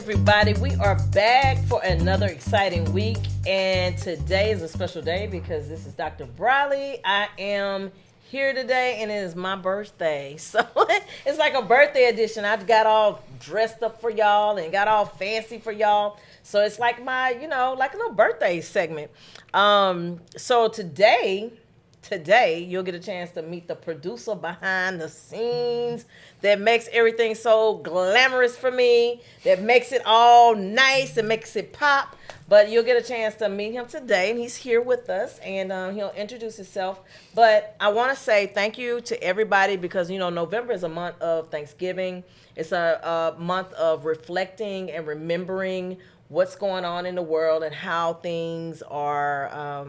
everybody. We are back for another exciting week, and today is a special day because this is Dr. Briley. I am here today, and it is my birthday, so it's like a birthday edition. I got all dressed up for y'all and got all fancy for y'all, so it's like my, like a little birthday segment. So today you'll get a chance to meet the producer behind the scenes that makes everything so glamorous for me, that makes it all nice and makes it pop. But you'll get a chance to meet him today, and he's here with us, and he'll introduce himself. But I want to say thank you to everybody because, November is a month of Thanksgiving. It's a month of reflecting and remembering what's going on in the world and how things are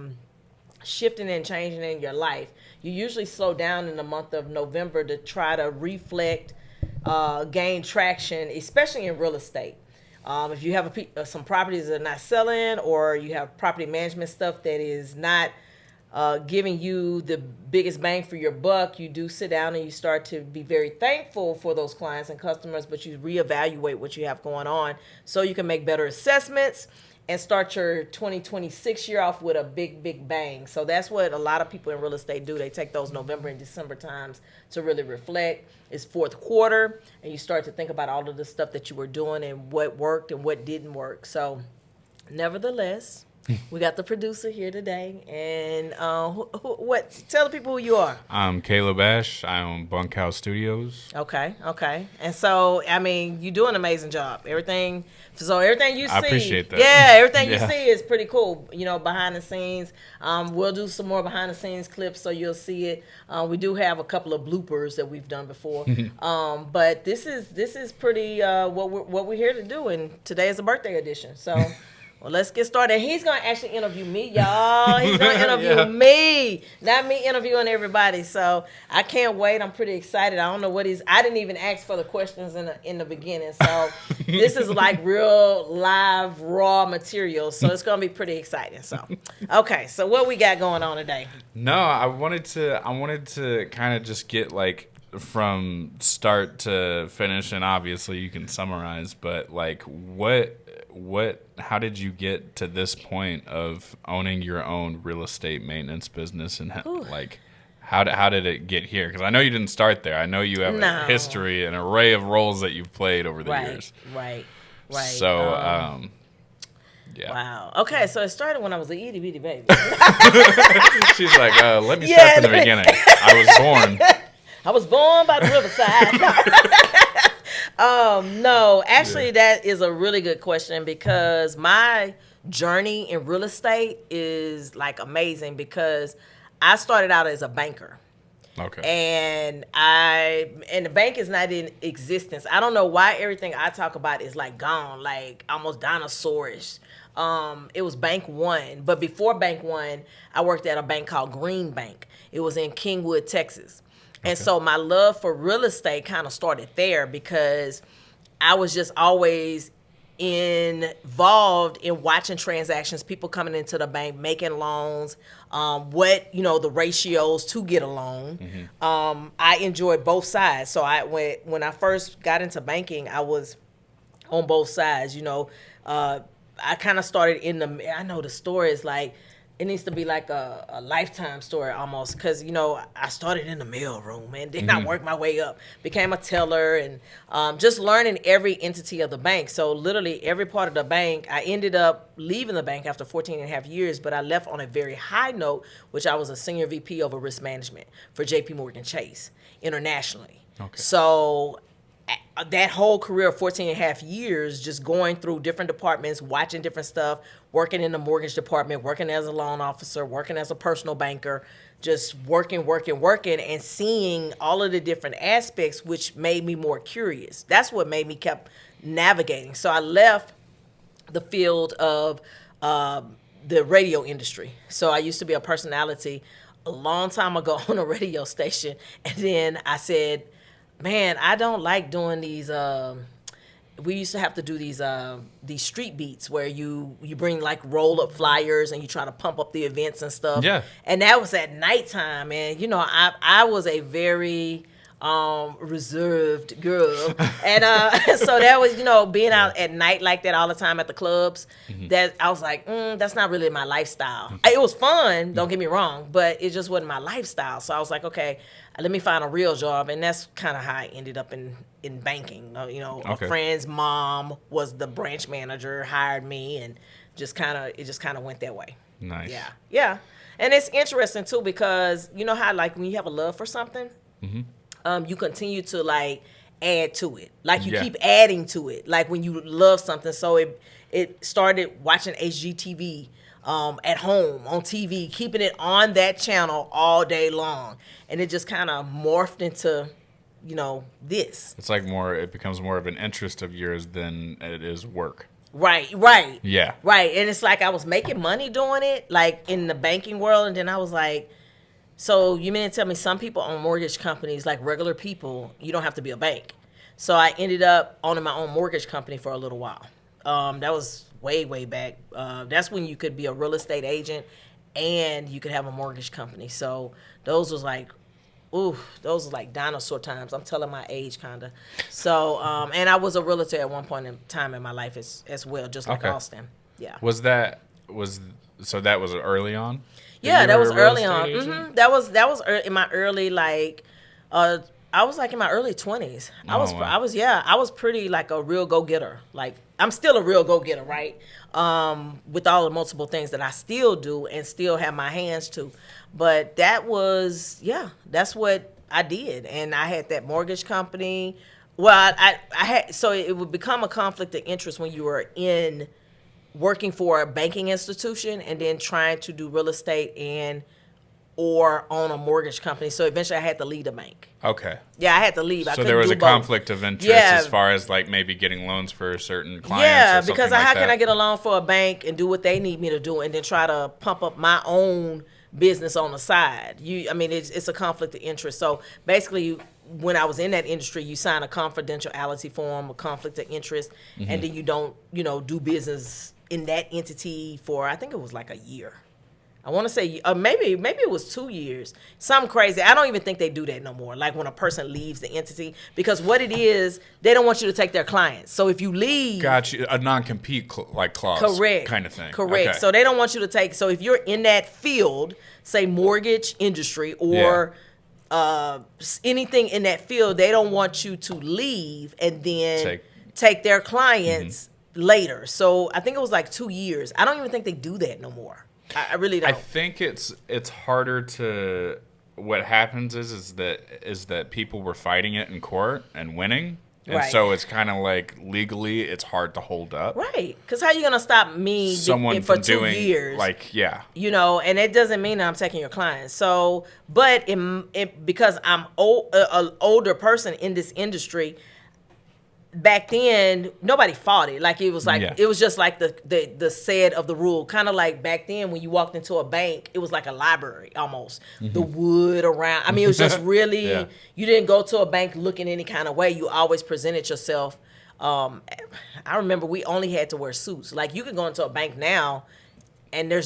shifting and changing in your life. You usually slow down in the month of November to try to reflect, gain traction, especially in real estate. If you have some properties that are not selling, or you have property management stuff that is not giving you the biggest bang for your buck, you do sit down and you start to be very thankful for those clients and customers, but you reevaluate what you have going on so you can make better assessments and start your 2026 year off with a big bang. So that's what a lot of people in real estate do. They take those November and December times to really reflect. It's fourth quarter, and you start to think about all of the stuff that you were doing and what worked and what didn't work. So nevertheless, we got the producer here today. And tell the people who you are. I'm Caleb Ashe. I own Bunkhouse Studios. Okay. And so, you do an amazing job. Everything you see. I appreciate that. Yeah, everything you see is pretty cool, behind the scenes. We'll do some more behind the scenes clips so you'll see it. We do have a couple of bloopers that we've done before. But this is pretty what we're here to do, and today is a birthday edition. So well, let's get started. He's going to actually interview me, y'all. He's going to interview me, not me interviewing everybody. So I can't wait. I'm pretty excited. I don't know I didn't even ask for the questions in the beginning. So this is like real live, raw material. So it's going to be pretty exciting. So, okay. So what we got going on today? No, I wanted to kind of just get like from start to finish, and obviously you can summarize, but like how did you get to this point of owning your own real estate maintenance business, and how did it get here? Because I know you didn't start there. I know you have a history, an array of roles that you've played over the years. Right. So, yeah. Wow. Okay, so it started when I was a itty bitty baby. She's like, let me start from the beginning. I was born by the riverside. No, actually, that is a really good question because my journey in real estate is like amazing because I started out as a banker. Okay. And the bank is not in existence. I don't know why everything I talk about is like gone, like almost dinosaurish. It was Bank One, but before Bank One, I worked at a bank called Green Bank. It was in Kingwood, Texas. And so my love for real estate kind of started there because I was just always involved in watching transactions, people coming into the bank, making loans, the ratios to get a loan. Mm-hmm. I enjoyed both sides. So when I first got into banking, I was on both sides. I kind of started I know the story is like, it needs to be like a lifetime story almost because, I started in the mail room and then I worked my way up, became a teller, and just learning every entity of the bank. So literally every part of the bank, I ended up leaving the bank after 14 and a half years, but I left on a very high note, which I was a senior VP over risk management for JP Chase internationally. Okay. So that whole career of 14 and a half years, just going through different departments, watching different stuff, working in the mortgage department, working as a loan officer, working as a personal banker, just working, and seeing all of the different aspects, which made me more curious. That's what made me kept navigating. So I left the field of the radio industry. So I used to be a personality a long time ago on a radio station, and then I said, man, I don't like doing these. We used to have to do these street beats where you bring like roll up flyers and you try to pump up the events and stuff. Yeah. And that was at nighttime, and I was a very reserved girl. And so that was, being out at night like that all the time at the clubs, that I was like, that's not really my lifestyle. It was fun, don't get me wrong, but it just wasn't my lifestyle. So I was like, okay, let me find a real job. And that's kind of how I ended up in banking. A friend's mom was the branch manager, hired me, and it just kind of went that way. Nice. Yeah. Yeah. And it's interesting too, because you know how like when you have a love for something, you continue to like add to it. Like you keep adding to it. Like when you love something. So it started watching HGTV at home on TV, keeping it on that channel all day long. And it just kind of morphed into, this. It's like it becomes more of an interest of yours than it is work. Right. Yeah. Right. And it's like I was making money doing it, like in the banking world. And then I was like, so you mean to tell me some people own mortgage companies, like regular people, you don't have to be a bank. So I ended up owning my own mortgage company for a little while. That was way, way back. That's when you could be a real estate agent and you could have a mortgage company. So those was like, those are like dinosaur times. I'm telling my age, kind of. So, and I was a realtor at one point in time in my life as well, just like Austin. Yeah. So that was early on? Yeah, that was early on. That was in my early I was like in my early 20s. I was pretty like a real go-getter. Like I'm still a real go-getter, right? With all the multiple things that I still do and still have my hands to. But that's what I did. And I had that mortgage company. Well, I had, so it would become a conflict of interest when you were working for a banking institution and then trying to do real estate or own a mortgage company. So eventually I had to leave the bank. Okay. Yeah, I had to leave. So there was a conflict of interest as far as like maybe getting loans for certain clients. Yeah, because how can I get a loan for a bank and do what they need me to do and then try to pump up my own business on the side? It's a conflict of interest. So basically, when I was in that industry, you sign a confidentiality form, a conflict of interest, and then you don't, do business in that entity for, I think it was like a year. I want to say, maybe it was 2 years. Something crazy. I don't even think they do that no more. Like when a person leaves the entity, because what it is, they don't want you to take their clients. So if you leave, got you, a non-compete clause, correct, kind of thing. Correct. Okay. So they don't want you to take. So if you're in that field, say mortgage industry or anything in that field, they don't want you to leave and then take their clients later. So I think it was like 2 years. I don't even think they do that no more. I really don't. I think it's harder to. What happens is that people were fighting it in court and winning, and so it's kind of like legally it's hard to hold up. Right? Because how are you gonna stop me for 2 years? Like and it doesn't mean that I'm taking your clients. So, but because I'm an older person in this industry. Back then, nobody fought it. Like it was like it was just like the said of the rule. Kind of like back then when you walked into a bank, it was like a library almost. The wood around. I mean, it was just really you didn't go to a bank looking any kind of way. You always presented yourself. I remember we only had to wear suits. Like you could go into a bank now. And they're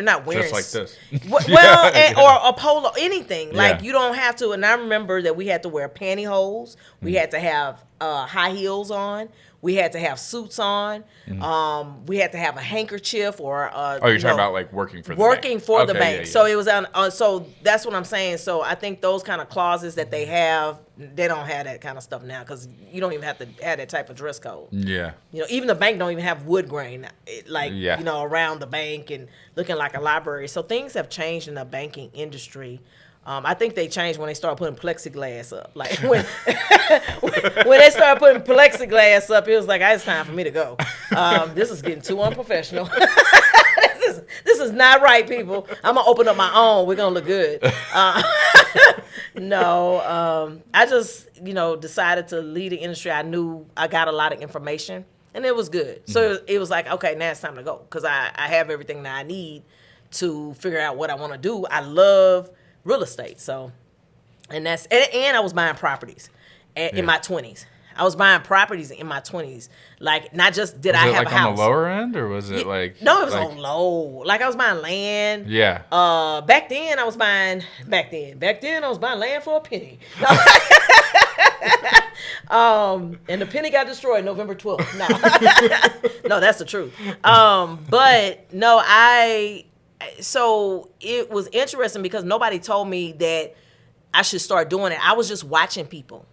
not wearing just like this. Or a polo, anything. Like you don't have to. And I remember that we had to wear pantyhose. We had to have high heels on. We had to have suits on. We had to have a handkerchief or. You're talking about like working for the bank. Yeah. So it was on. So that's what I'm saying. So I think those kind of clauses that they have, they don't have that kind of stuff now because you don't even have to have that type of dress code. Yeah. Even the bank don't even have wood grain, around the bank and looking like a library. So things have changed in the banking industry. I think they changed when they started putting plexiglass up. Like when they started putting plexiglass up, it was like, it's time for me to go. This is getting too unprofessional. This is not right, people. I'm gonna open up my own. We're gonna look good. I just decided to lead the industry. I knew I got a lot of information, and it was good. So it was like, okay, now it's time to go because I have everything that I need to figure out what I want to do. I love real estate, so and I was buying properties in my 20s. I was buying properties in my 20s. Like, not just did Was I it have like a house. on the lower end, or was it like? No, it was like, on low. Like, I was buying land. Yeah. Back then I was buying land for a penny. No. And the penny got destroyed November 12th. No. No, that's the truth. But no, so it was interesting because nobody told me that I should start doing it. I was just watching people.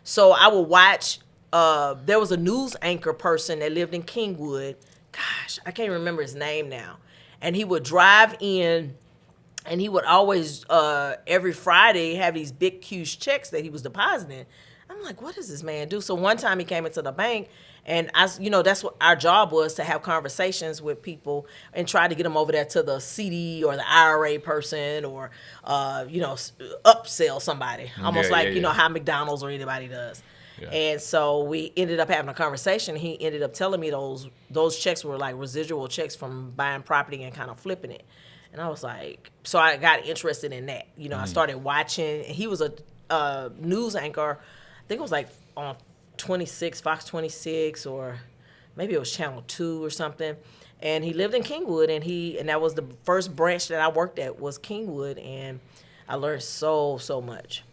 So I would watch, there was a news anchor person that lived in Kingwood. Gosh, I can't remember his name now. And he would drive in, and he would always, every Friday, have these big, huge checks that he was depositing. I'm like, what does this man do? So one time he came into the bank, and that's what our job was, to have conversations with people and try to get them over there to the CD or the IRA person, or, upsell somebody. Almost how McDonald's or anybody does. Yeah. And so we ended up having a conversation. He ended up telling me those checks were like residual checks from buying property and kind of flipping it. And I was like, so I got interested in that. I started watching. He was a news anchor. I think it was like on 26, Fox 26, or maybe it was Channel 2 or something. And he lived in Kingwood, and that was the first branch that I worked at, was Kingwood, and I learned so much.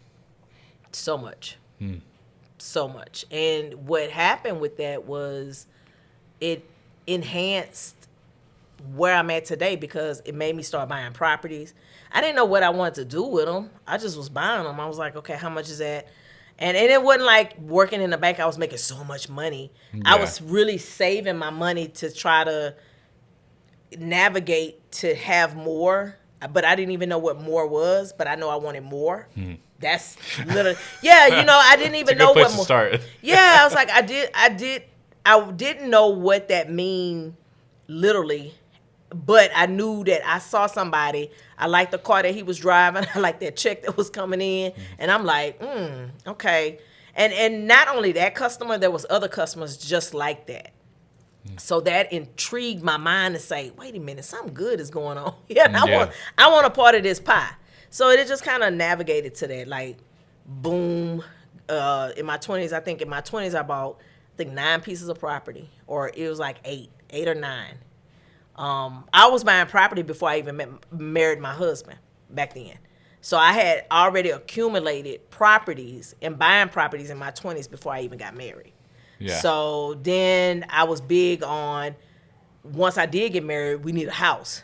So much. So much. And what happened with that was it enhanced where I'm at today, because it made me start buying properties. I didn't know what I wanted to do with them. I just was buying them. I was like, okay, how much is that? And it wasn't like working in the bank, I was making so much money. Yeah. I was really saving my money to try to navigate to have more, but I didn't even know what more was, but I know I wanted more. That's literally, I didn't even know what more. Start. Yeah, I was like, I didn't know what that mean literally, but I knew that I saw somebody. I liked the car that he was driving. I liked that check that was coming in. And I'm like, okay. And not only that customer, there was other customers just like that. So that intrigued my mind to say, wait a minute, something good is going on. I want a part of this pie. So it just kind of navigated to that, like, boom. In my 20s, I bought, 9 pieces of property, or it was like 8 or 9. I was buying property before I even married my husband back then. So I had already accumulated properties and buying properties in my 20s before I even got married. Yeah. So then I was big on, once I did get married, we need a house.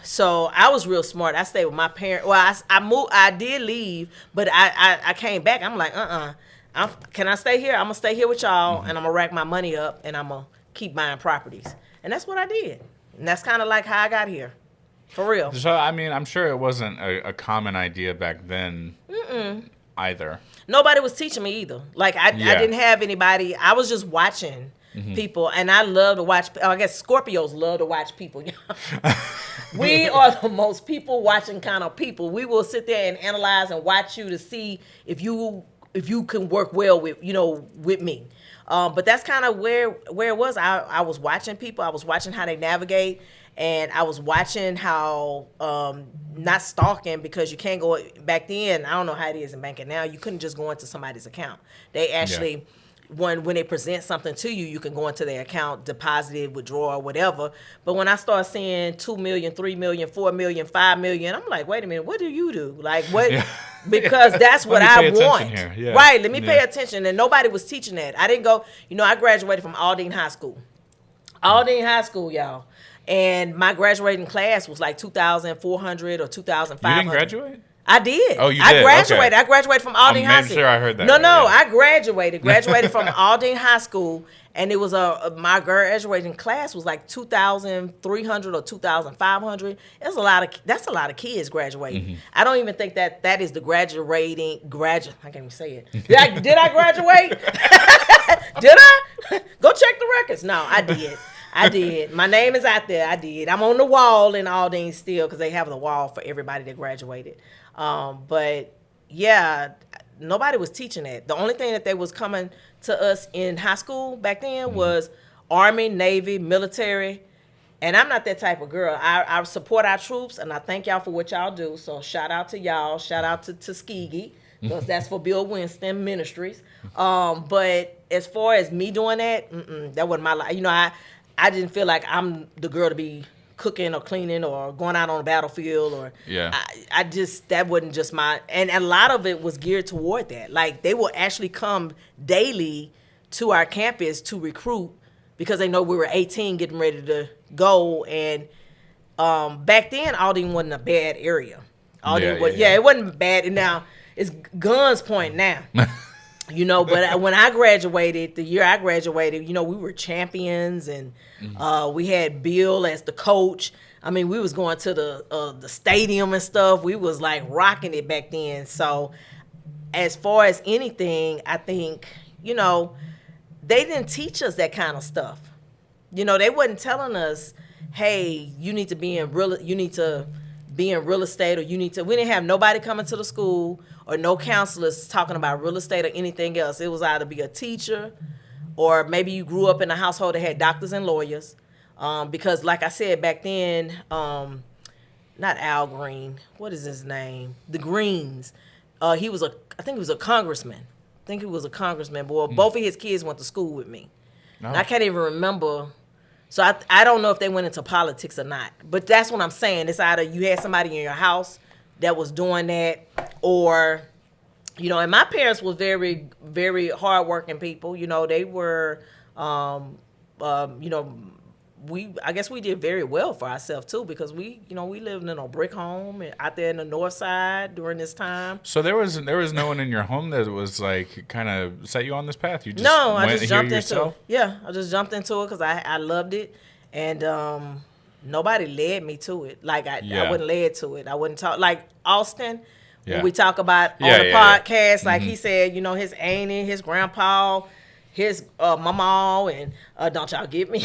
So I was real smart. I stayed with my parents. Well, I moved. I did leave, but I came back. I'm like, can I stay here? I'm gonna stay here with y'all, and I'm gonna rack my money up, and I'm gonna keep buying properties. And that's what I did. And that's kind of like how I got here. For real. So, I mean, I'm sure it wasn't a common idea back then either. Nobody was teaching me either. Like, I didn't have anybody. I was just watching people. And I love to watch. I guess Scorpios love to watch people. We are the most people-watching kind of people. We will sit there and analyze and watch you to see if you can work well with me. But that's kind of where it was. I was watching people. I was watching how they navigate, and I was watching how, not stalking, because you can't go back then. I don't know how it is in banking now. You couldn't just go into somebody's account. They actually, when they present something to you, you can go into their account, deposit it, withdraw, or whatever. But when I start seeing 2 million, 3 million, 4 million, 5 million, I'm like, wait a minute, what do you do? Like, what? Yeah. Because that's what I want. Yeah. Right, let me pay attention. And nobody was teaching that. I didn't go, I graduated from Aldine High School. Aldine High School, y'all. And my graduating class was like 2,400 or 2,500. You didn't graduate? I did. Oh, you did? I graduated. Okay. I graduated from Aldine High School. I'm sure I heard that. No, I graduated. Graduated from Aldine High School, and it was my graduating class was like 2,300 or 2,500. That's a lot of kids graduating. I don't even think that is the graduating. I can't even say it. Did I graduate? Did I? Go check the records. No, I did. My name is out there. I did. I'm on the wall in Aldine still, because they have the wall for everybody that graduated. But yeah, nobody was teaching that. The only thing that they was coming to us in high school back then was Army, Navy, military. And I'm not that type of girl. I support our troops, and I thank y'all for what y'all do. So shout out to y'all. Shout out to Tuskegee. because that's for Bill Winston Ministries. But as far as me doing that, that wasn't my life. You know, I didn't feel like I'm the girl to be cooking or cleaning or going out on the battlefield or I just that wasn't just my, and a lot of it was geared toward that. Like they will actually come daily to our campus to recruit because they know we were 18 getting ready to go. And back then Aldine wasn't a bad area. It wasn't bad. And now it's guns point now. You know, but when I graduated, the year I graduated, you know, we were champions, and we had Bill as the coach. I mean, we was going to the stadium and stuff. We was like rocking it back then. So as far as anything, I think, you know, they didn't teach us that kind of stuff. You know, they wasn't telling us, hey, you need to be in real estate, or we didn't have nobody coming to the school or no counselors talking about real estate or anything else. It was either be a teacher, or maybe you grew up in a household that had doctors and lawyers. Because like I said back then, not Al Green, what is his name? The Greens. I think he was a congressman. Boy, both of his kids went to school with me. No. And I can't even remember. So I don't know if they went into politics or not. But that's what I'm saying. It's either you had somebody in your house that was doing that, or, you know, and my parents were very, very hardworking people. You know, they were, you know, I guess we did very well for ourselves too, because we lived in a brick home out there in the north side during this time. So there was no one in your home that was like kind of set you on this path. You just I just jumped into it. Yeah, I just jumped into it because I loved it, and nobody led me to it. Like I wasn't led to it. I wouldn't talk like Austin. Yeah. When we talk about on the podcast, like he said, you know, his auntie, his grandpa, his mama, and don't y'all get me?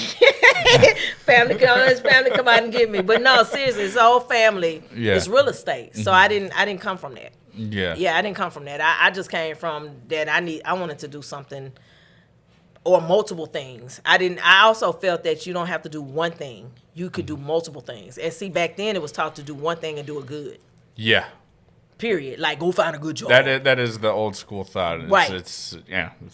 Family come out and get me. But no, seriously, his whole family is real estate. So I didn't come from that. I didn't come from that. I just came from that. I wanted to do something or multiple things. I also felt that you don't have to do one thing. You could do multiple things. And see, back then it was taught to do one thing and do it good. Yeah. Period. Like, go find a good job. That is the old school thought. Right. It's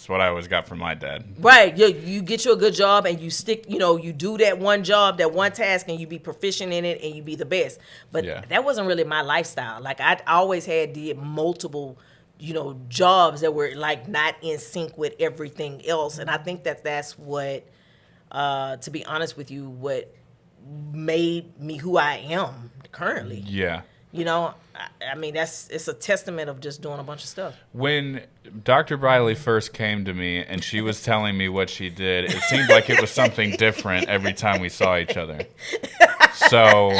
what I always got from my dad. Right. You get you a good job and you stick, you know, you do that one job, that one task, and you be proficient in it and you be the best. But that wasn't really my lifestyle. Like, I always did multiple, you know, jobs that were like not in sync with everything else. And I think that's what, to be honest with you, what made me who I am currently. Yeah. You know, I mean, it's a testament of just doing a bunch of stuff. When Dr. Briley first came to me and she was telling me what she did, it seemed like it was something different every time we saw each other. So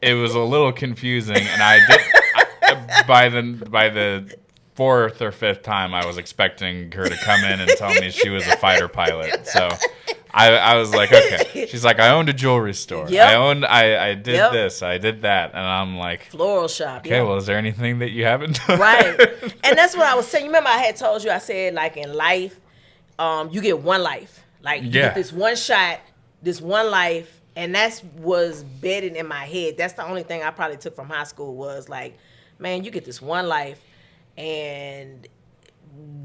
it was a little confusing, and by the fourth or fifth time, I was expecting her to come in and tell me she was a fighter pilot. So I was like, okay. She's like, I owned a jewelry store. Yep. I did this. I did that. And I'm like, floral shop. Okay, well, is there anything that you haven't done? Right. And that's what I was saying. You remember I had told you, I said, like, in life, you get one life. Like, you get this one shot, this one life. And that was bedded in my head. That's the only thing I probably took from high school was like, man, you get this one life. And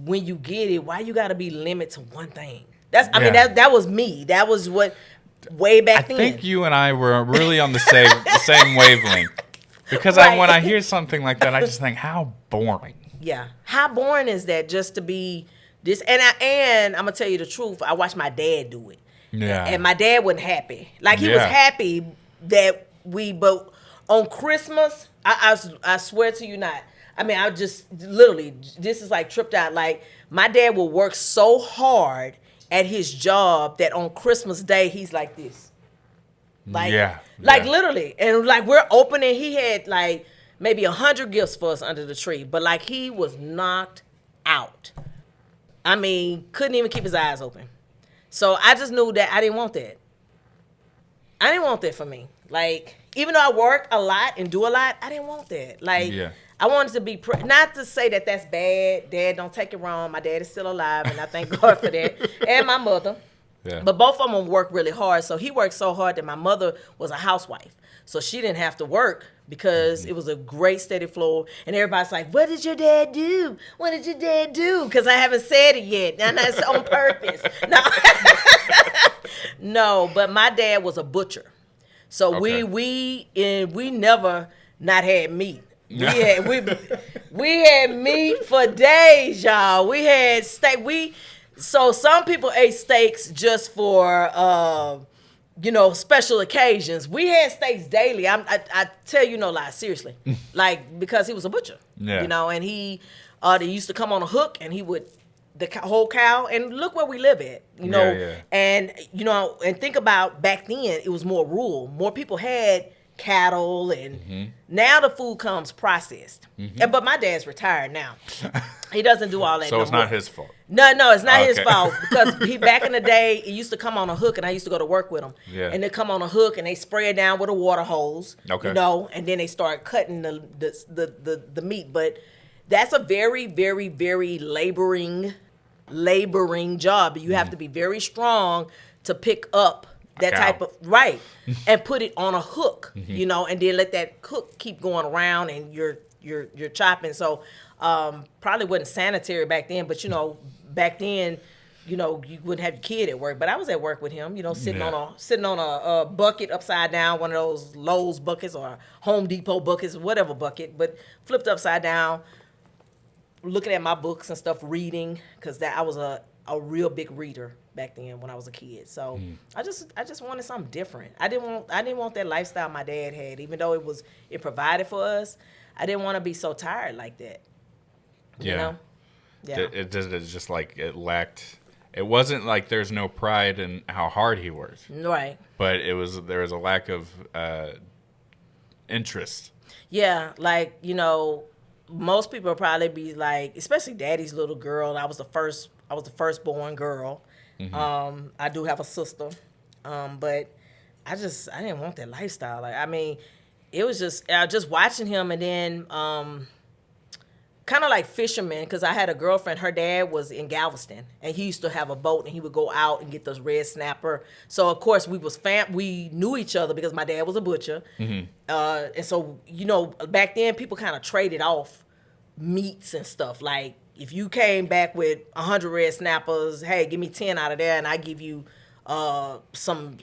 when you get it, why you got to be limited to one thing? I mean, that was me. That was what way back then. I think you and I were really on the same wavelength. Because when I hear something like that, I just think, how boring. Yeah. How boring is that just to be this? And I'm going to tell you the truth. I watched my dad do it. Yeah. And my dad wasn't happy. Like, he was happy that but on Christmas, I swear to you not. I mean, I just literally, this is like tripped out. Like, my dad will work so hard at his job that on Christmas Day he's like this, like literally, and like we're opening. He had like maybe 100 gifts for us under the tree, but like he was knocked out. I mean, couldn't even keep his eyes open. So I just knew that I didn't want that. I didn't want that for me. Like, even though I work a lot and do a lot, I didn't want that. Like, I wanted to be, not to say that that's bad. Dad, don't take it wrong. My dad is still alive, and I thank God for that. And my mother. Yeah. But both of them worked really hard. So he worked so hard that my mother was a housewife. So she didn't have to work because it was a great steady flow. And everybody's like, what did your dad do? What did your dad do? Because I haven't said it yet. And that's on purpose. No. No, but my dad was a butcher. So Okay. we never not had meat. We had meat for days, y'all. We had steak. So some people ate steaks just for special occasions. We had steaks daily. I tell you no lie, seriously. Like, because he was a butcher. Yeah. And they used to come on a hook, and he would whole cow, and look where we live at, Yeah. and and think about back then, it was more rural. More people had cattle, and now the food comes processed. But my dad's retired now. He doesn't do all that. So no it's more. not his fault. No, it's not his Okay. fault, because he back in the day, it used to come on a hook, and I used to go to work with him. Yeah. And they come on a hook, and they spray it down with a water hose. Okay. And then they start cutting the meat. But that's a very, very, very laboring job. You have to be very strong to pick up that cow. type of and put it on a hook, and then let that hook keep going around, and you're chopping. So probably wasn't sanitary back then, but back then, you wouldn't have your kid at work. But I was at work with him, sitting on a bucket upside down, one of those Lowe's buckets or Home Depot buckets, whatever bucket, but flipped upside down, looking at my books and stuff, reading, because I was a real big reader back then when I was a kid. So I just wanted something different. I didn't want that lifestyle my dad had, even though it provided for us. I didn't want to be so tired like that. You know? Yeah. It's just like it lacked. It wasn't like there's no pride in how hard he worked. Right. But there was a lack of interest. Yeah, like, most people probably be like, especially daddy's little girl. I was the firstborn girl. I do have a sister. But I didn't want that lifestyle. Like, I mean, it was just watching him, and then kind of like fishermen, because I had a girlfriend, her dad was in Galveston, and he used to have a boat, and he would go out and get those red snapper. So of course we knew each other because my dad was a butcher. And so, back then people kind of traded off meats and stuff. Like, if you came back with 100 red snappers, hey, give me 10 out of there, and I give you some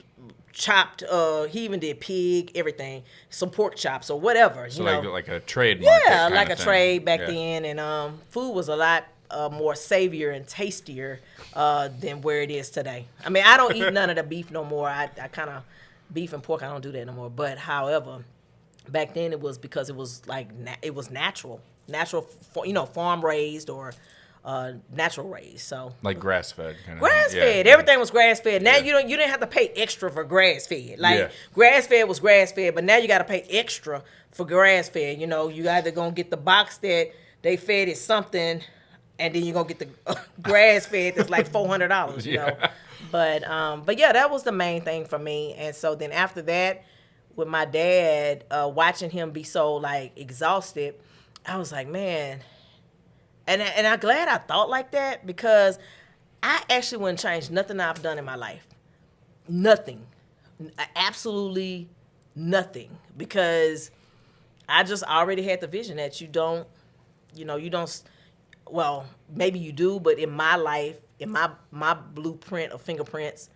chopped, he even did pig, everything, some pork chops or whatever. So like a trade market. Yeah, kind like of a thing. trade back then, and food was a lot more savior and tastier than where it is today. I mean, I don't eat none of the beef no more. I kind of, beef and pork, I don't do that no more. But however, back then it was because it was like it was natural, farm raised or natural raised. So Like grass fed. grass fed, everything was grass fed. Now you didn't have to pay extra for grass fed. Like grass fed was grass fed, but now you got to pay extra for grass fed. You either gonna get the box that they fed it something, and then you're gonna get the grass fed that's like $400. You know, but yeah, that was the main thing for me. And so then after that, with my dad, watching him be so like exhausted, I was like, man. And I'm glad I thought like that, because I actually wouldn't change nothing I've done in my life. Nothing. Absolutely nothing. Because I just already had the vision that you don't, well, maybe you do, but in my life, in my blueprint of fingerprints,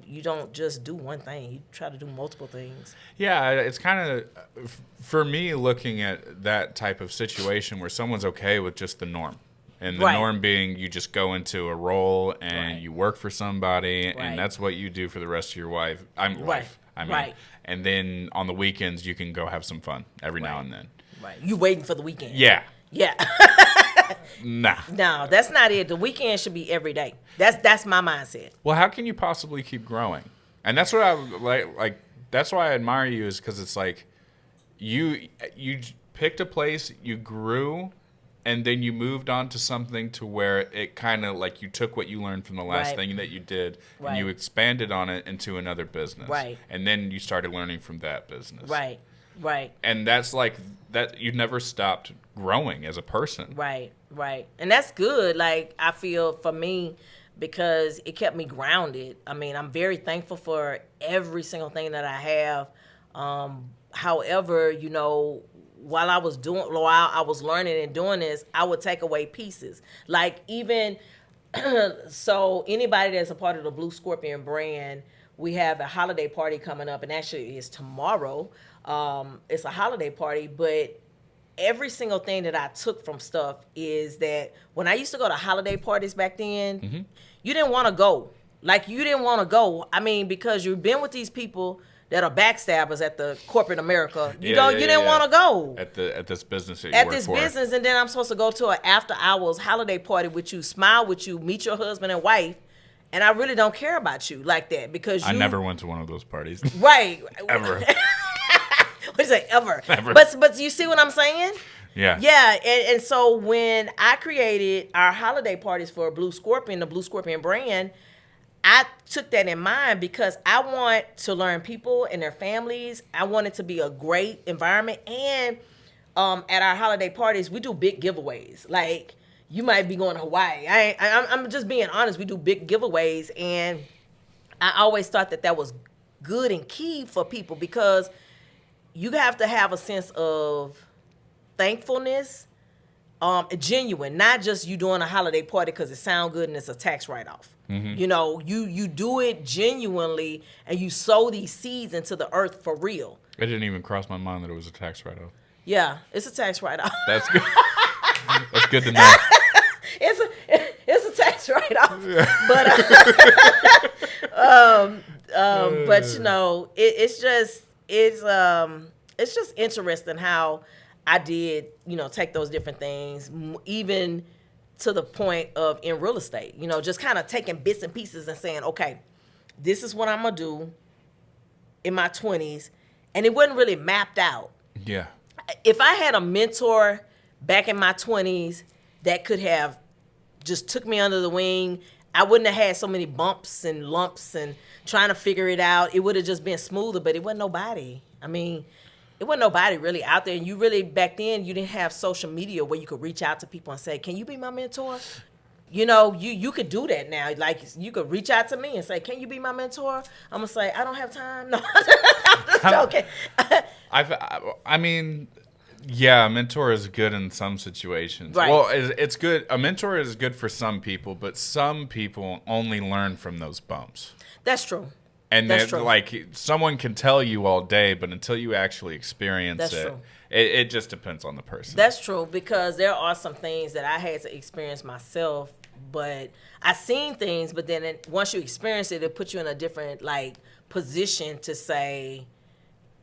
you don't just do one thing. You try to do multiple things. Yeah, it's kind of, for me, looking at that type of situation where someone's okay with just the norm. And the norm being you just go into a role and you work for somebody, and that's what you do for the rest of your life. And then on the weekends, you can go have some fun every now and then. Right. You waiting for the weekend. Yeah. Yeah. Nah. No, that's not it. The weekend should be every day. That's my mindset. Well, how can you possibly keep growing? And that's what I like. That's why I admire you, is because it's like you picked a place, you grew, and then you moved on to something to where it kind of like you took what you learned from the last thing that you did, and you expanded on it into another business. Right. And then you started learning from that business. Right. Right. And that's like that. You never stopped growing as a person. Right. Right. And that's good. Like, I feel for me, because it kept me grounded. I mean, I'm very thankful for every single thing that I have. However, you know, while I was learning and doing this, I would take away pieces. Like even so anybody that's a part of the BlueScorpion brand, we have a holiday party coming up, and actually it's tomorrow. It's a holiday party, but every single thing that I took from stuff is that when I used to go to holiday parties back then, you didn't want to go. Like, you didn't want to go. I mean, because you've been with these people that are backstabbers at the corporate America. You didn't want to go. At this business that you work for. Business, and then I'm supposed to go to an after-hours holiday party with you, smile with you, meet your husband and wife, and I really don't care about you like that because I never went to one of those parties. Right. Ever. What is it? Ever. Ever. But you see what I'm saying? Yeah. Yeah, and so when I created our holiday parties for BlueScorpion, the BlueScorpion brand, I took that in mind because I want to learn people and their families. I want it to be a great environment. And at our holiday parties, we do big giveaways. Like, you might be going to Hawaii. I'm just being honest. We do big giveaways. And I always thought that was good and key for people because you have to have a sense of thankfulness, genuine, not just you doing a holiday party because it sounds good and it's a tax write-off. You know, you do it genuinely and you sow these seeds into the earth for real. It didn't even cross my mind that it was a tax write-off. Yeah, it's a tax write-off. That's good. That's good to know. It's a tax write-off. But you know, it's just interesting how I did, you know, take those different things, even to the point of in real estate, you know, just kind of taking bits and pieces and saying, okay, this is what I'm going to do in my 20s. And it wasn't really mapped out. Yeah. If I had a mentor back in my 20s that could have just took me under the wing, I wouldn't have had so many bumps and lumps and trying to figure it out. It would have just been smoother, but it wasn't nobody. I mean, it wasn't nobody really out there. And you really, back then, you didn't have social media where you could reach out to people and say, can you be my mentor? You know, you could do that now. Like, you could reach out to me and say, can you be my mentor? I'm going to say, I don't have time. No, I'm just joking. I mean, yeah, a mentor is good in some situations. Right. Well, it's good. A mentor is good for some people, but some people only learn from those bumps. That's true. And like, someone can tell you all day, but until you actually experience it just depends on the person. That's true, because there are some things that I had to experience myself, but I seen things, but then once you experience it, it puts you in a different, like, position to say,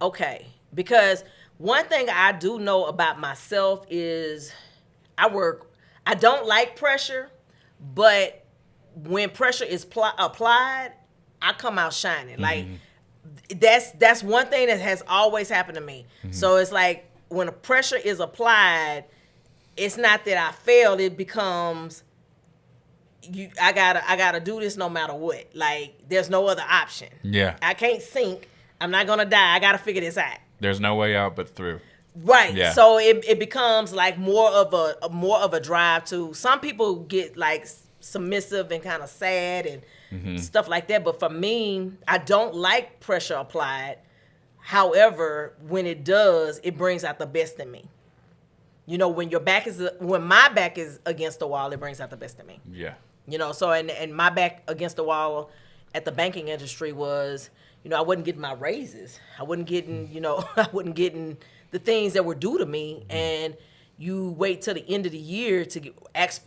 okay. Because one thing I do know about myself is I don't like pressure, but when pressure is applied, I come out shining. Like, that's one thing that has always happened to me. So it's like when the pressure is applied, it's not that I failed. It becomes I gotta do this no matter what. Like, there's no other option. Yeah. I can't sink. I'm not gonna die. I gotta figure this out. There's no way out but through. Right. Yeah. So it becomes like more of a drive to. Some people get like submissive and kind of sad and stuff like that. But for me, I don't like pressure applied. However, when it does, it brings out the best in me. You know, when my back is against the wall, it brings out the best in me. Yeah. You know, so and my back against the wall at the banking industry was, you know, I wasn't getting my raises. I wasn't getting the things that were due to me. And you wait till the end of the year to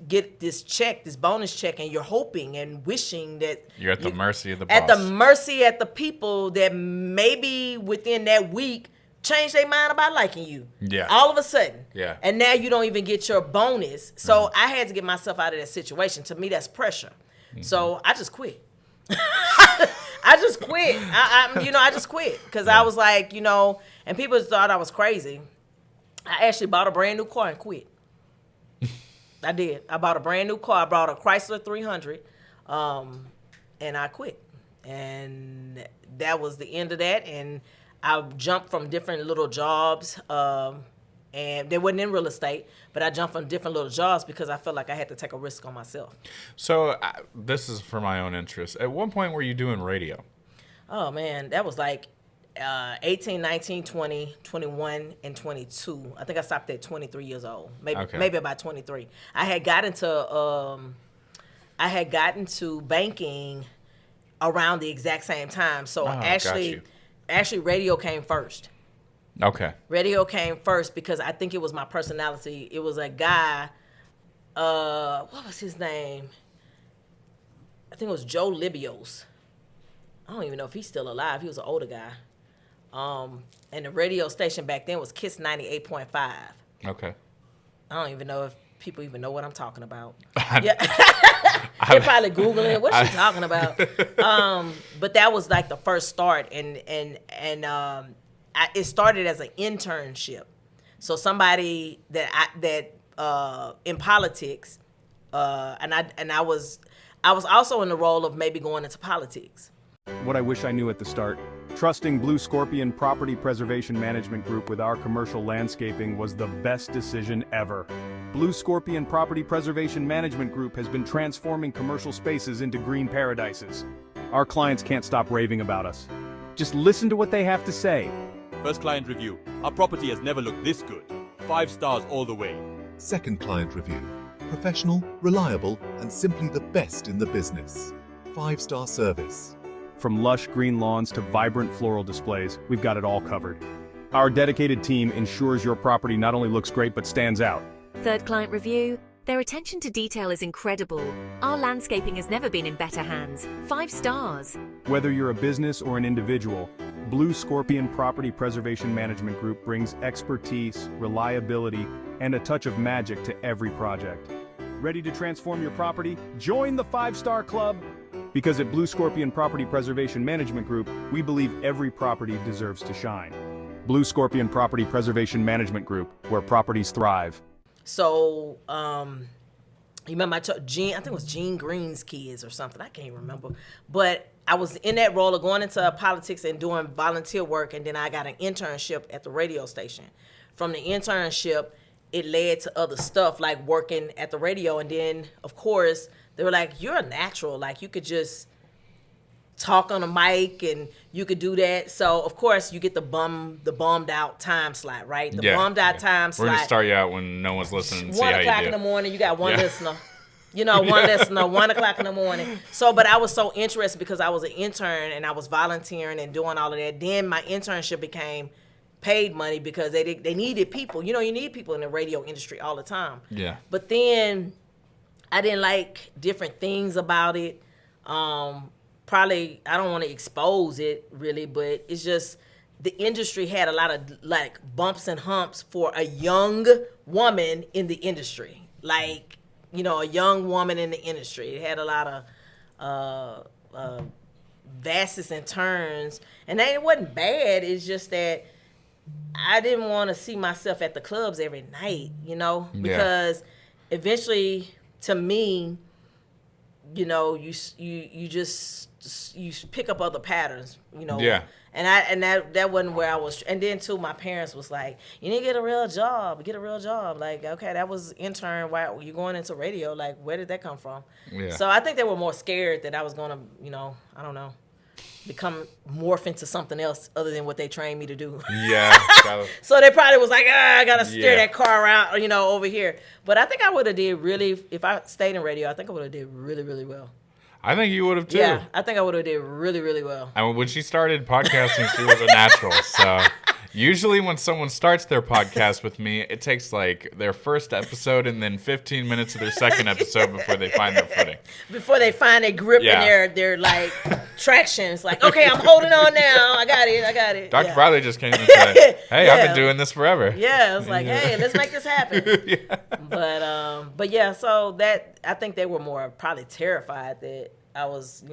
get this check, this bonus check, and you're hoping and wishing that you're at the mercy of the boss. At the mercy at the people that maybe within that week change their mind about liking you. Yeah. All of a sudden. Yeah. And now you don't even get your bonus. So I had to get myself out of that situation. To me, that's pressure. So I just quit. I just quit. I just quit because I was like, you know, and people thought I was crazy. I actually bought a brand new car and quit. I did. I bought a brand new car. I bought a Chrysler 300, and I quit. And that was the end of that. And I jumped from different little jobs, and and they wasn't in real estate, but I jumped from different little jobs because I felt like I had to take a risk on myself. So this is for my own interest. At one point, were you doing radio? Oh, man, that was like 18, 19, 20, 21, and 22. I think I stopped at 23 years old, maybe about 23. I had gotten to banking around the exact same time. So actually, radio came first. Okay. Radio came first because I think it was my personality. It was a guy, what was his name? I think it was Joe Libios. I don't even know if he's still alive. He was an older guy. And the radio station back then was Kiss 98.5. Okay. I don't even know if people even know what I'm talking about. Yeah. They're probably Googling, what's she talking about? But that was like the first start. And it started as an internship. So somebody that in politics, and I was also in the role of maybe going into politics. What I wish I knew at the start. Trusting BlueScorpion Property Preservation Management Group with our commercial landscaping was the best decision ever. BlueScorpion Property Preservation Management Group has been transforming commercial spaces into green paradises. Our clients can't stop raving about us. Just listen to what they have to say. First client review. Our property has never looked this good. 5 stars all the way. Second client review. Professional, reliable, and simply the best in the business. 5-star service. From lush green lawns to vibrant floral displays, we've got it all covered. Our dedicated team ensures your property not only looks great but stands out. Third client review. Their attention to detail is incredible. Our landscaping has never been in better hands. 5 stars. Whether you're a business or an individual, BlueScorpion Property Preservation Management Group brings expertise, reliability, and a touch of magic to every project. Ready to transform your property? Join the 5-Star Club! Because at BlueScorpion Property Preservation Management Group, we believe every property deserves to shine. BlueScorpion Property Preservation Management Group, where properties thrive. So, you remember Gene, I think it was Gene Green's kids or something. I can't remember. But I was in that role of going into politics and doing volunteer work, and then I got an internship at the radio station. From the internship, it led to other stuff like working at the radio, and then, of course, they were like, you're a natural. Like, you could just talk on a mic and you could do that. So, of course, you get the bummed out time slot, right? The bummed out time slot. We're going to start you out when no one's listening and see 1 how you o'clock do. in the morning, you got one listener. One listener, 1 o'clock in the morning. So, but I was so interested because I was an intern and I was volunteering and doing all of that. Then my internship became paid money because they needed people. You need people in the radio industry all the time. Yeah. But then I didn't like different things about it. Probably, I don't want to expose it really, but it's just the industry had a lot of like bumps and humps for a young woman in the industry. Like, a young woman in the industry. It had a lot of vasts and turns. And it wasn't bad. It's just that I didn't want to see myself at the clubs every night, because eventually, to me, you pick up other patterns, Yeah. And that wasn't where I was. And then too, my parents was like, you need to get a real job. Like, okay, that was intern. Why you going into radio? Like, where did that come from? Yeah. So I think they were more scared that I was gonna, I don't know, morph into something else other than what they trained me to do. Yeah. So they probably was like, I gotta steer that car around, over here. But I think I would have did really, if I stayed in radio, I think I would have did really, really well. I think you would have too. Yeah, I think I would have did really, really well. I mean, when she started podcasting, she was a natural. So usually when someone starts their podcast with me, it takes like their first episode and then 15 minutes of their second episode before they find their footing. Before they find their grip and their like traction. It's like, okay, I'm holding on now. I got it. Dr. Briley just came and said, hey, I've been doing this forever. Yeah, it's like, hey, let's make this happen. But yeah, so that, I think they were more probably terrified that I was,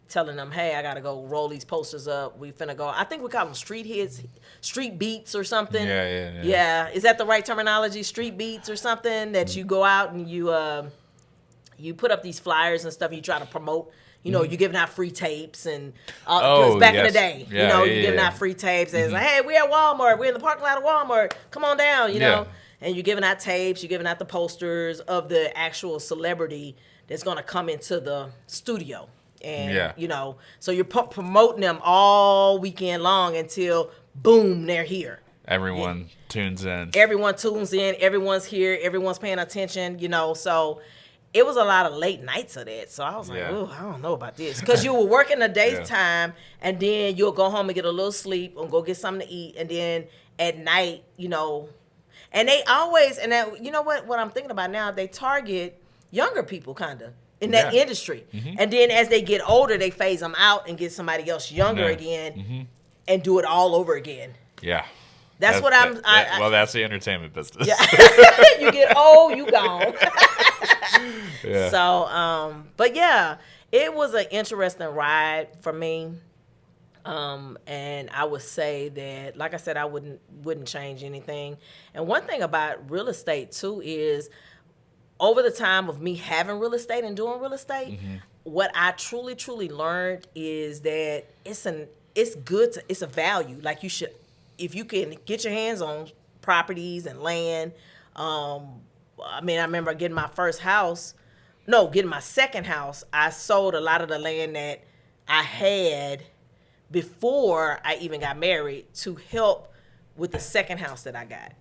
telling them, hey, I got to go roll these posters up. We finna go. I think we call them street hits, street beats or something. Yeah. Is that the right terminology? Street beats or something that you go out and you put up these flyers and stuff. And you try to promote You know, you're giving out free tapes and Oh, back in the yes. day, Yeah, you know, yeah, you're giving yeah. out free tapes. And it's like, hey, we're at Walmart. We're in the parking lot of Walmart. Come on down, you know. And you're giving out tapes. You're giving out the posters of the actual celebrity that's going to come into the studio. And, you know, so you're promoting them all weekend long until, boom, they're here. Everyone tunes in. Everyone tunes in. Everyone's here. Everyone's paying attention, you know. So it was a lot of late nights of that. So I was like, oh, I don't know about this. Because you were working the daytime, and then you'll go home and get a little sleep and go get something to eat. And then at night, you know, and they always, and that, you know what I'm thinking about now, they target younger people kind of in that industry. And then as they get older, they phase them out and get somebody else younger again and do it all over again. Yeah. That's what I'm. Well, that's the entertainment business. Yeah. You get old, you gone. Yeah. So, but yeah, it was an interesting ride for me. And I would say that, like I said, I wouldn't change anything. And one thing about real estate too is, over the time of me having real estate and doing real estate, what I truly learned is that it's a value. Like, you should, if you can get your hands on properties and land. I mean, I remember getting my second house. I sold a lot of the land that I had before I even got married to help with the second house that I got.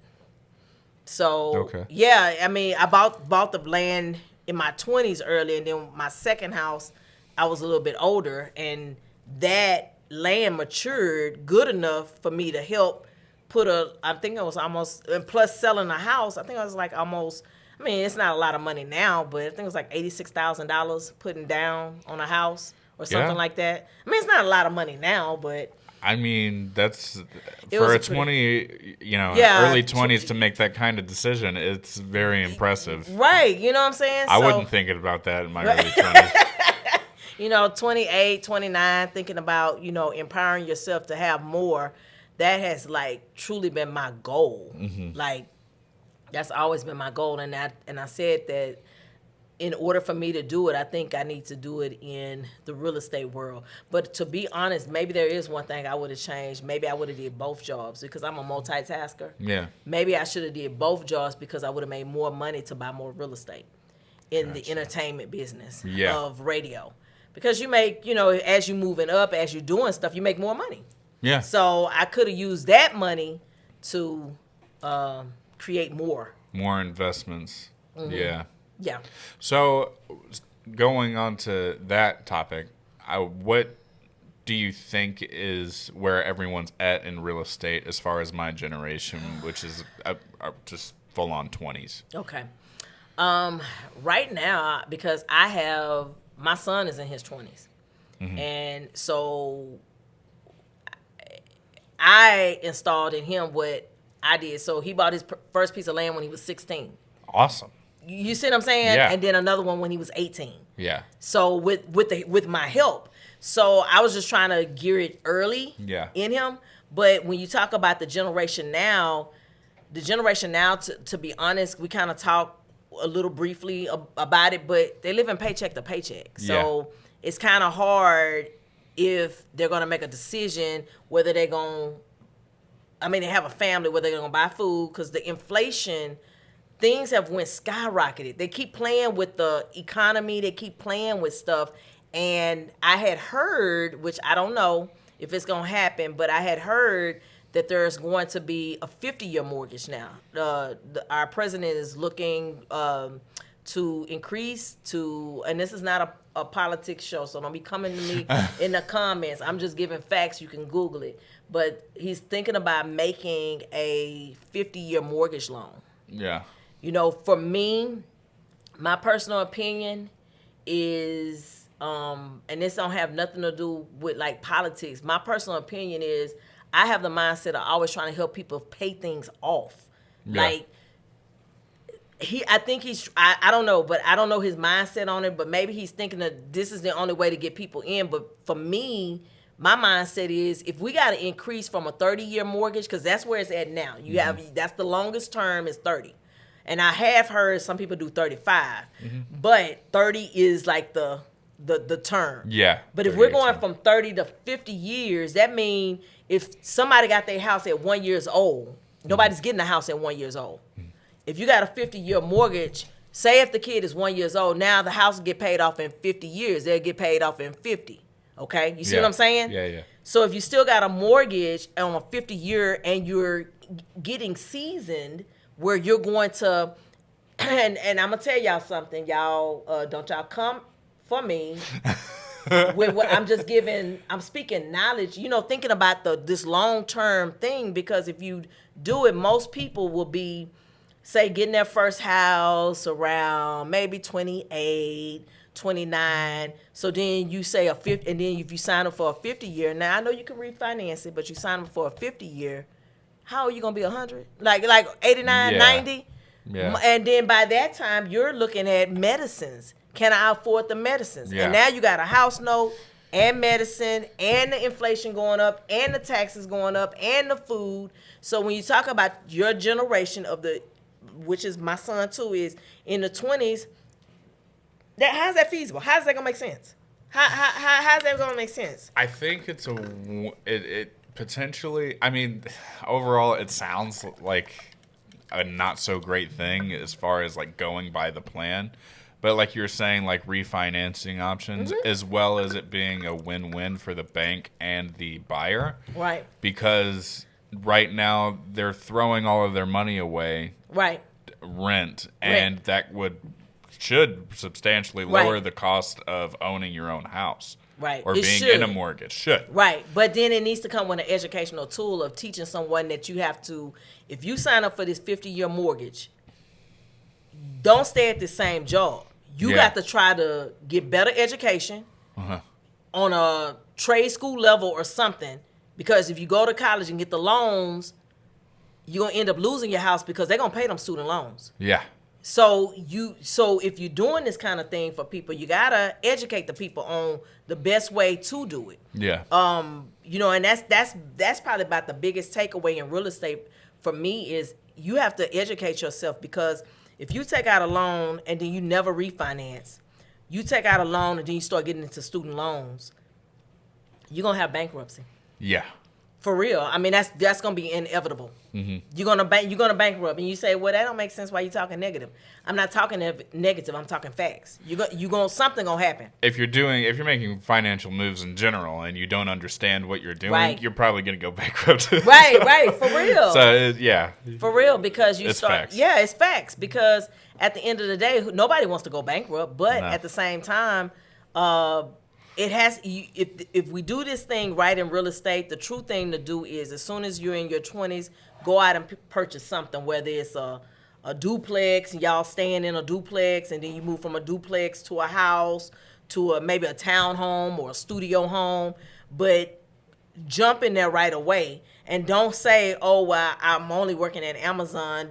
So, yeah, I mean, I bought the land in my 20s early, and then my second house, I was a little bit older, and that land matured good enough for me to help I think it was almost, and plus selling a house, I think it was like almost, I mean, it's not a lot of money now, but I think it was like $86,000 putting down on a house or something like that. I mean, it's not a lot of money now, but I mean, that's It for was a 20, Yeah, early 20s to make that kind of decision. It's very impressive. right, you know what I'm saying? I So, wouldn't think about that in my early 20s. 28, 29, thinking about, empowering yourself to have more. That has, like, truly been my goal. Like, that's always been my goal. And I said that in order for me to do it, I think I need to do it in the real estate world. But to be honest, maybe there is one thing I would have changed. Maybe I would have did both jobs because I'm a multitasker. Yeah. Maybe I should have did both jobs because I would have made more money to buy more real estate in the entertainment business of radio. Because you make, as you moving up, as you're doing stuff, you make more money. Yeah. So I could have used that money to create more. More investments. Yeah. Yeah. So going on to that topic, what do you think is where everyone's at in real estate as far as my generation, which is just full-on 20s? Okay. Right now, because my son is in his 20s. And so I installed in him what I did. So he bought his first piece of land when he was 16. Awesome. You see what I'm saying? Yeah. And then another one when he was 18. Yeah. So with my help. So I was just trying to gear it early in him. But when you talk about the generation now, to be honest, we kind of talk a little briefly about it, but they live in paycheck to paycheck. So it's kind of hard if they're going to make a decision whether they're going to, they have a family, whether they're going to buy food, because the inflation, things have went skyrocketed. They keep playing with the economy. They keep playing with stuff. And I had heard, which I don't know if it's going to happen, but I had heard that there's going to be a 50-year mortgage now. Our president is looking to increase to, and this is not a politics show, so don't be coming to me in the comments. I'm just giving facts. You can Google it. But he's thinking about making a 50-year mortgage loan. Yeah. For me, my personal opinion is, and this don't have nothing to do with like politics. My personal opinion is I have the mindset of always trying to help people pay things off. Yeah. Like, I don't know, but I don't know his mindset on it, but maybe he's thinking that this is the only way to get people in. But for me, my mindset is if we got to increase from a 30-year mortgage, because that's where it's at now. That's the longest term is 30. And I have heard some people do 35, but 30 is like the the term. Yeah. But if we're 30-year going term. from 30 to 50 years, that means if somebody got their house at 1 year old, nobody's getting a house at 1 year old. If you got a 50-year mortgage, say if the kid is 1 year old, now the house will get paid off in 50 years. They'll get paid off in 50. Okay? You see what I'm saying? Yeah, yeah. So if you still got a mortgage on a 50-year and you're getting seasoned where you're going to, and I'm going to tell y'all something, y'all, don't y'all come for me. With what I'm speaking knowledge, thinking about this long-term thing, because if you do it, most people will be, say, getting their first house around maybe 28, 29. So then you say a 50, and then if you sign up for a 50-year, now I know you can refinance it, but you sign up for a 50-year, how are you going to be 100? Like 89, Yeah. 90? Yeah. And then by that time, you're looking at medicines. Can I afford the medicines? Yeah. And now you got a house note and medicine and the inflation going up and the taxes going up and the food. So when you talk about your generation which is my son too, is in the 20s, how's that feasible? How's that gonna make sense? How's that gonna make sense? I think it potentially, I mean, overall it sounds like a not so great thing as far as like going by the plan. But like you're saying, like refinancing options, as well as it being a win-win for the bank and the buyer. Right. Because right now they're throwing all of their money away. Right. Rent. And that should substantially lower Right. the cost of owning your own house. Right. Or It being should. in a mortgage. Should. Right. But then it needs to come with an educational tool of teaching someone that you have to, if you sign up for this 50-year mortgage, don't stay at the same job. You got to try to get better education on a trade school level or something, because if you go to college and get the loans, you're going to end up losing your house because they're going to pay them student loans. Yeah. So if you're doing this kind of thing for people, you got to educate the people on the best way to do it. Yeah. And that's probably about the biggest takeaway in real estate for me is you have to educate yourself, because if you take out a loan and then you never refinance, you take out a loan and then you start getting into student loans, you're going to have bankruptcy. Yeah. For real. I mean, that's going to be inevitable. You're going to bankrupt, and you say, well, that don't make sense. Why you talking negative? I'm not talking negative. I'm talking facts. Something going to happen. If you're making financial moves in general and you don't understand what you're doing, Right. you're probably going to go backrupt. Right, for real. So, yeah. For real, because It's facts. Yeah, it's facts. Because at the end of the day, nobody wants to go bankrupt. But No. at the same time, if we do this thing right in real estate, the true thing to do is, as soon as you're in your 20s, go out and purchase something, whether it's a duplex, and y'all staying in a duplex, and then you move from a duplex to a house, to maybe a townhome or a studio home. But jump in there right away, and don't say, oh, well, I'm only working at Amazon.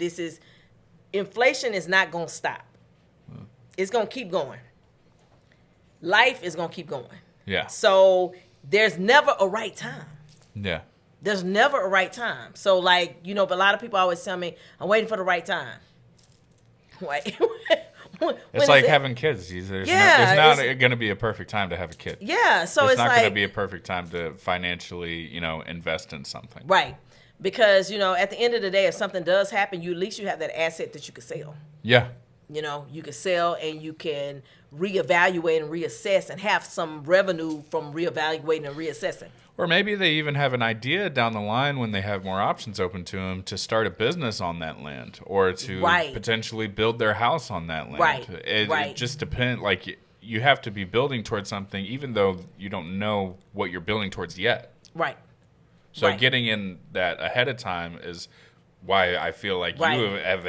Inflation is not going to stop. It's going to keep going. Life is going to keep going. Yeah. So there's never a right time. Yeah. There's never a right time. So, but a lot of people always tell me, I'm waiting for the right time. Wait. It's like having kids. There's not going to be a perfect time to have a kid. Yeah, so It's it's not like, going to be a perfect time to financially, invest in something. right. Because, at the end of the day, if something does happen, at least you have that asset that you can sell. Yeah. You can sell, and you can reevaluate and reassess and have some revenue from reevaluating and reassessing. Or maybe they even have an idea down the line when they have more options open to them to start a business on that land, or to potentially build their house on that land. Right. It just depends. Like, you have to be building towards something, even though you don't know what you're building towards yet. Right. So getting in that ahead of time is why I feel like you have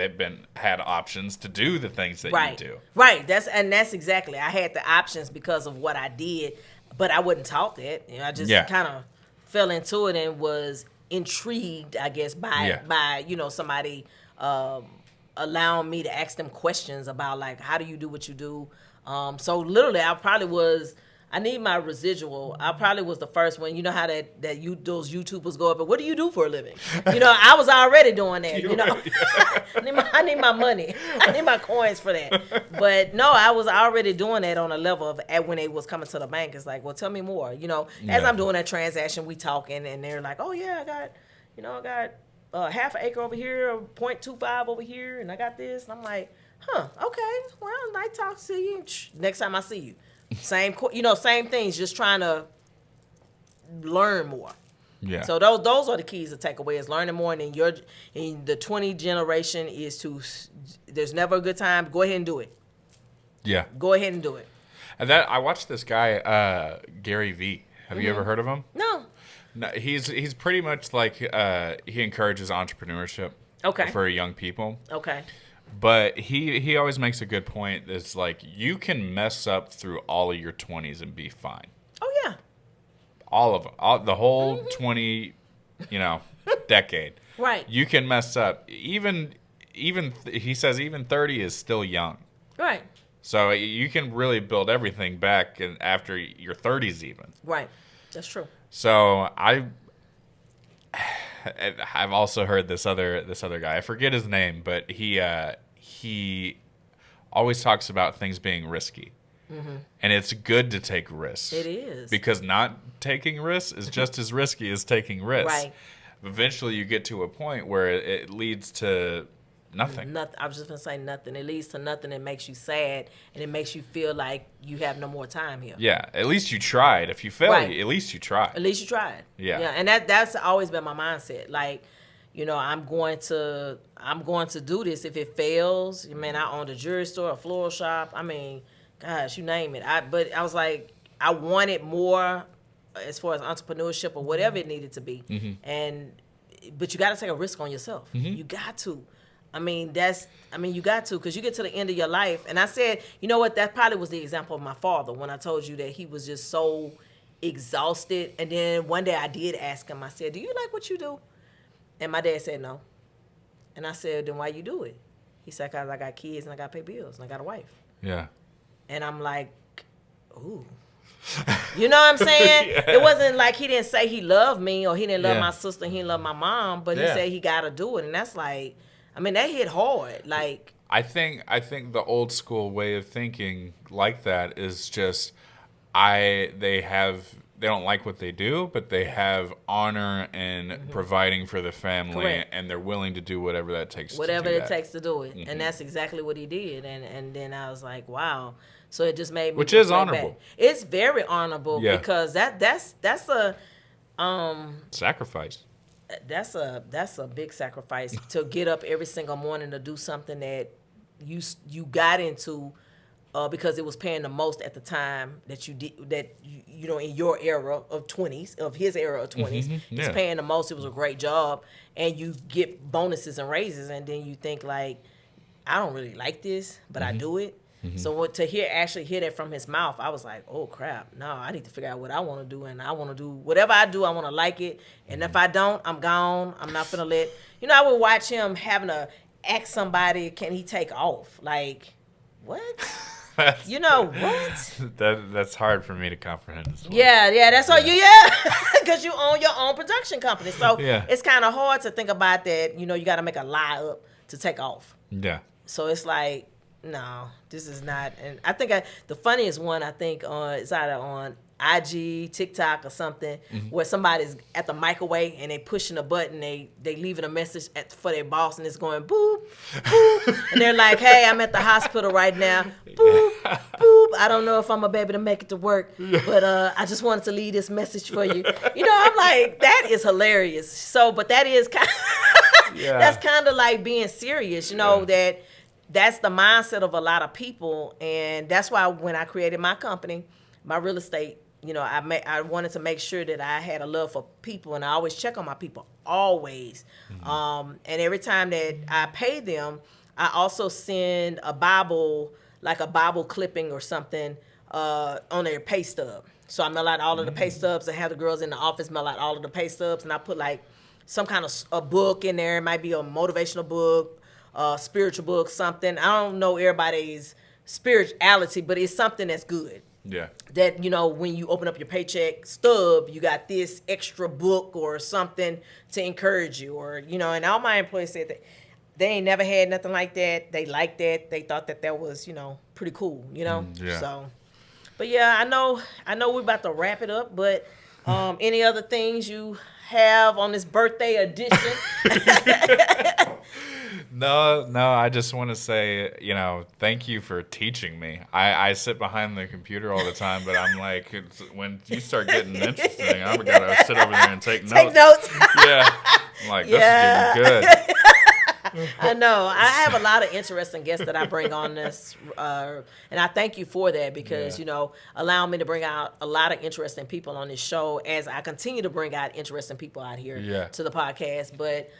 had options to do the things that you do. Right. That's exactly. I had the options because of what I did, but I wasn't taught that. I just kind of fell into it and was intrigued, I guess, by somebody allowing me to ask them questions about, like, how do you do what you do. So literally, I I need my residual. I probably was the first one. You know how those YouTubers go up and what do you do for a living? I was already doing that. I need my money. I need my coins for that. But no, I was already doing that on a level of when they was coming to the bank. It's like, well, tell me more. As I'm doing that transaction, we talking, and they're like, oh yeah, I got half an acre over here, 0.25 over here, and I got this. And I'm like, okay, well, nice talk to you. Next time I see you. Same things, just trying to learn more. Yeah. So those are the keys to take away is learning more. And in the 20 generation is there's never a good time. Go ahead and do it. Yeah. Go ahead and do it. And I watched this guy, Gary V. Have you ever heard of him? No. No, he's pretty much like he encourages entrepreneurship. Okay. For young people. Okay. But he always makes a good point. It's like you can mess up through all of your 20s and be fine. Oh yeah. All of them, the whole 20, decade. Right. You can mess up. Even he says even 30 is still young. Right. So you can really build everything back after your 30s even. Right. That's true. So I've also heard this other guy. I forget his name, but he always talks about things being risky. Mm-hmm. And it's good to take risks. It is. Because not taking risks is just as risky as taking risks. Right. Eventually you get to a point where it leads to nothing. Nothing. I was just going to say nothing. It leads to nothing. It makes you sad, and it makes you feel like you have no more time here. Yeah. At least you tried. If you fail, Right. at least you tried. At least you tried. Yeah. Yeah. And that's always been my mindset. Like, I'm going to do this. If it fails, I owned a jewelry store, a floral shop. Gosh, you name it. But I was like, I wanted more as far as entrepreneurship or whatever it needed to be. Mm-hmm. But you got to take a risk on yourself. Mm-hmm. You got to. You got to, because you get to the end of your life. And I said, you know what? That probably was the example of my father when I told you that he was just so exhausted. And then one day I did ask him, I said, do you like what you do? And my dad said no. And I said, then why you do it? He said, because I got kids and I got to pay bills and I got a wife. Yeah. And I'm like, ooh. You know what I'm saying? Yeah. It wasn't like he didn't say he loved me or he didn't love my sister, he didn't love my mom, but he said he got to do it. And that's like, that hit hard. Like, I think the old school way of thinking like that is just they don't like what they do, but they have honor in providing for the family. Correct. And they're willing to do whatever that takes whatever to do it that. takes to do it. Mm-hmm. And that's exactly what he did. And then I was like, wow. So it just made me Which is reflect honorable. back. It's very honorable because that's a sacrifice. That's a big sacrifice to get up every single morning to do something that you got into because it was paying the most at the time that you did in your era of 20s, of his era of 20s. Mm-hmm. It's paying the most. It was a great job, and you get bonuses and raises, and then you think like, I don't really like this, but I do it. Mm-hmm. So to hear that from his mouth, I was like, oh crap, no, I need to figure out what I want to do, and I want to do whatever I do, I want to like it, and if I don't, I'm gone. I'm not gonna let, I would watch him having to ask somebody, can he take off? Like, what? What? That's hard for me to comprehend as well. Yeah, that's all because you own your own production company, so it's kind of hard to think about that. You got to make a lie up to take off. Yeah. So it's like, no, this is not. And I think the funniest one is either on IG, TikTok, or something, where somebody's at the microwave and they pushing a button, they leaving a message for their boss, and it's going boop, boop, and they're like, hey, I'm at the hospital right now, boop, boop. I don't know if I'm gonna be able to make it to work, but I just wanted to leave this message for you. I'm like, that is hilarious. So, but that is kind of, that's kind of like being serious, that's the mindset of a lot of people, and that's why when I created my company, my real estate, I wanted to make sure that I had a love for people, and I always check on my people, always. Mm-hmm. And every time that I pay them, I also send a Bible clipping or something on their pay stub. So I mail out all of the pay stubs and have the girls in the office mail out all of the pay stubs, and I put like some kind of a book in there. It might be a motivational book, spiritual book, something. I don't know everybody's spirituality, but it's something that's good. Yeah. That, you know, when you open up your paycheck stub, you got this extra book or something to encourage you, or, you know, and all my employees said that they ain't never had nothing like that. They liked that. They thought that was, you know, pretty cool, you know? Yeah. So, but yeah, I know we're about to wrap it up, but any other things you have on this birthday edition? No, I just want to say, you know, thank you for teaching me. I sit behind the computer all the time, but I'm like, when you start getting interesting, I'm going to sit over there and take notes. Take notes. Yeah. I'm like, this is getting good. I know. I have a lot of interesting guests that I bring on this, and I thank you for that because, you know, allowing me to bring out a lot of interesting people on this show as I continue to bring out interesting people out here to the podcast. But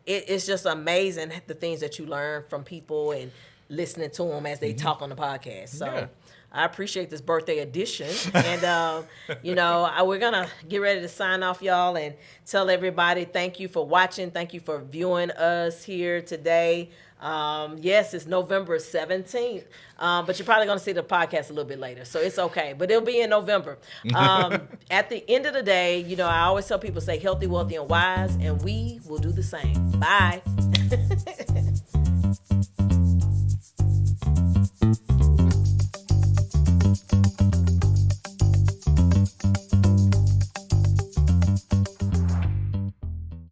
it's just amazing the things that you learn from people and listening to them as they talk on the podcast. So I appreciate this birthday edition. And, you know, we're going to get ready to sign off, y'all, and tell everybody thank you for watching. Thank you for viewing us here today. Yes, it's November 17th, but you're probably going to see the podcast a little bit later, so it's okay. But it'll be in November. At the end of the day, you know, I always tell people, stay healthy, wealthy, and wise, and we will do the same. Bye.